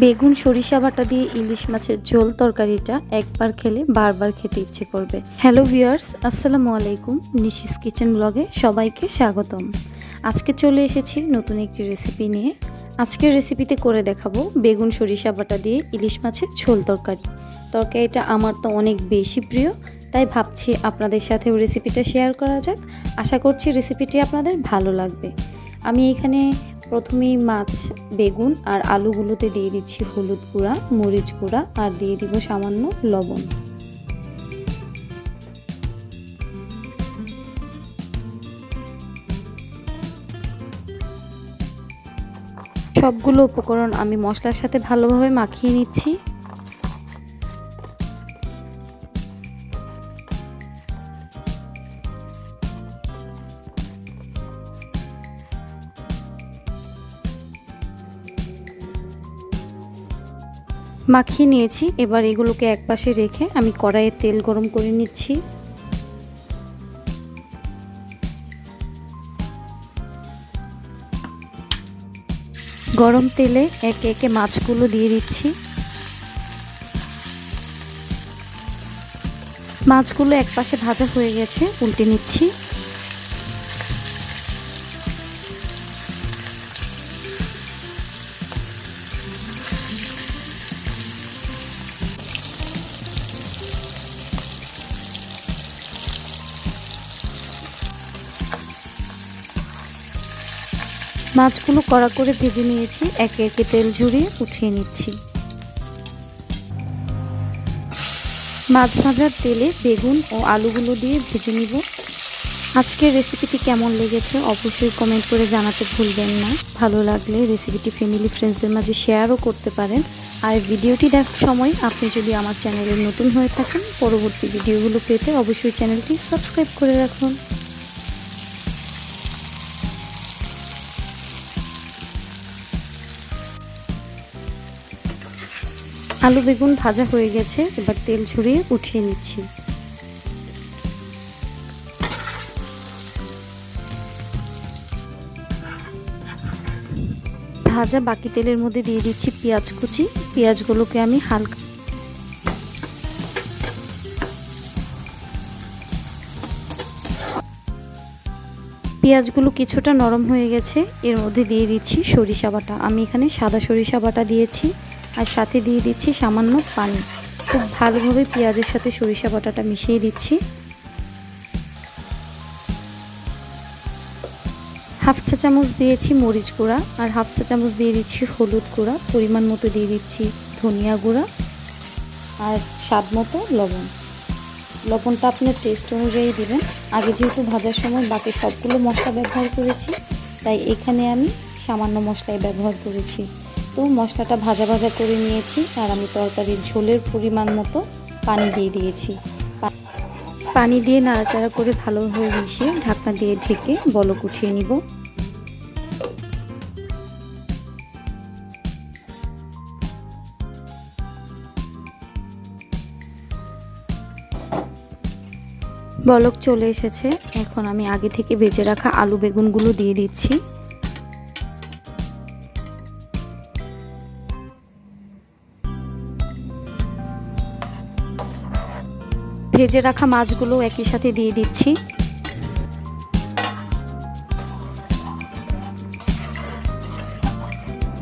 বেগুন সরিষা বাটা দিয়ে ইলিশ মাছের ঝোল তরকারিটা একবার খেলে বারবার খেতে ইচ্ছে করবে। হ্যালো ভিউয়ার্স, আসসালামু আলাইকুম। নিশিস কিচেন ব্লগে সবাইকে স্বাগতম। আজকে চলে এসেছি নতুন একটি রেসিপি নিয়ে। আজকের রেসিপিতে করে দেখাবো বেগুন সরিষা বাটা দিয়ে ইলিশ মাছের ঝোল তরকারি। তরকারিটা আমার তো অনেক বেশি প্রিয়, তাই ভাবছি আপনাদের সাথেও রেসিপিটা শেয়ার করা যাক। আশা করছি রেসিপিটি আপনাদের ভালো লাগবে। আমি এখানে প্রথমেই মাছ, বেগুন আর আলুগুলোতে দিয়ে দিচ্ছি হলুদ গুঁড়া, মরিচ গুঁড়া আর দিয়ে দিব সামান্য লবণ। সবগুলো উপকরণ আমি মশলার সাথে ভালোভাবে মাখিয়ে নিচ্ছি। মাখিয়ে নিয়েছি, এবার এগুলোকে একপাশে রেখে আমি কড়াইয়ে তেল গরম করে নিচ্ছি। গরম তেলে একে একে মাছগুলো দিয়ে দিচ্ছি। মাছগুলো একপাশে ভাজা হয়ে গেছে, উল্টে নিচ্ছি। মাছগুলো কড়া করে ভেজে নিয়েছি, একে একে তেল ঝরিয়ে উঠিয়ে নিচ্ছি। মাছ ভাজার তেলে বেগুন ও আলুগুলো দিয়ে ভেজে নিব। আজকের রেসিপিটি কেমন লেগেছে অবশ্যই কমেন্ট করে জানাতে ভুলবেন না। ভালো লাগলে রেসিপিটি ফ্যামিলি ফ্রেন্ডসদের মাঝে শেয়ারও করতে পারেন। আর ভিডিওটি দেখার সময় আপনি যদি আমার চ্যানেলে নতুন হয়ে থাকেন, পরবর্তী ভিডিওগুলো পেতে অবশ্যই চ্যানেলটি সাবস্ক্রাইব করে রাখুন। আলু বেগুন ভাজা হয়ে গেছে, এবার তেল ঝরিয়ে উঠিয়ে নিচ্ছি। ভাজা বাকি তেলের মধ্যে দিয়ে দিচ্ছি পেঁয়াজ কুচি। পেঁয়াজগুলোকে আমি হালকা পেঁয়াজগুলো কিছুটা নরম হয়ে গেছে, এর মধ্যে দিয়ে দিচ্ছি সরিষা বাটা। আমি এখানে সাদা সরিষা বাটা দিয়েছি আর সাথে দিয়ে দিচ্ছি সামান্য পানি। খুব ভালোভাবে পেঁয়াজের সাথে সরিষা বাটাটা মিশিয়ে দিচ্ছি। হাফ চা চামচ দিয়েছি মরিচ গুঁড়া আর হাফ চা চামচ দিয়ে দিচ্ছি হলুদ গুঁড়া। পরিমাণ মতো দিয়ে দিচ্ছি ধনিয়া গুঁড়া আর স্বাদ মতো লবণ। লবণটা আপনার টেস্ট অনুযায়ী দিবেন। আগে যেহেতু ভাজার সময় বাকি সবগুলো মশলা ব্যবহার করেছি, তাই এখানে আমি সামান্য মশলাই ব্যবহার করেছি। তো মশলাটা ভাজা ভাজা করে নিয়েছি আর আমি তরকারির ঝোলের পরিমাণ মতো পানি দিয়ে দিয়েছি। পানি দিয়ে নাড়াচাড়া করে ভালোভাবে মিশিয়ে ঢাকনা দিয়ে ঢেকে বলক উঠিয়ে নিব। বলক চলে এসেছে, এখন আমি আগে থেকে ভেজে রাখা আলু বেগুনগুলো দিয়ে দিচ্ছি। ভেজে রাখা মাছগুলো একই সাথে দিয়ে দিচ্ছি।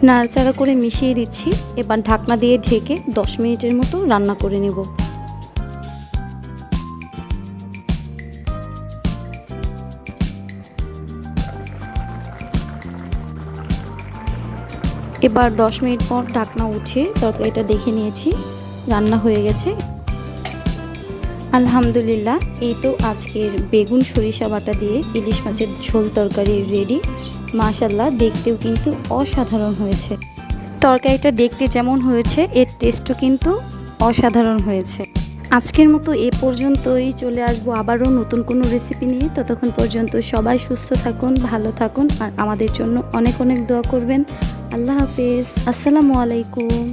নাড়াচাড়া করে মিশিয়ে দিচ্ছি। এবার ঢাকনা দিয়ে ঢেকে 10 মিনিটের মতো রান্না করে নেব। এবার 10 মিনিট পর ঢাকনা উঠিয়ে তরকারিটা দেখে নিয়েছি, রান্না হয়ে গেছে। আলহামদুলিল্লাহ, এই তো আজকের বেগুন সরিষা বাটা দিয়ে ইলিশ মাছের ঝোল তরকারি রেডি। মাশাআল্লাহ, দেখতেও কিন্তু অসাধারণ হয়েছে। তরকারিটা দেখতে যেমন হয়েছে, এর টেস্টও কিন্তু অসাধারণ হয়েছে। আজকের মতো এ পর্যন্তই। চলে আসবো আবারও নতুন কোনো রেসিপি নিয়ে। ততক্ষণ পর্যন্ত সবাই সুস্থ থাকুন, ভালো থাকুন আর আমাদের জন্য অনেক অনেক দোয়া করবেন। আল্লাহ হাফেজ, আসসালামু আলাইকুম।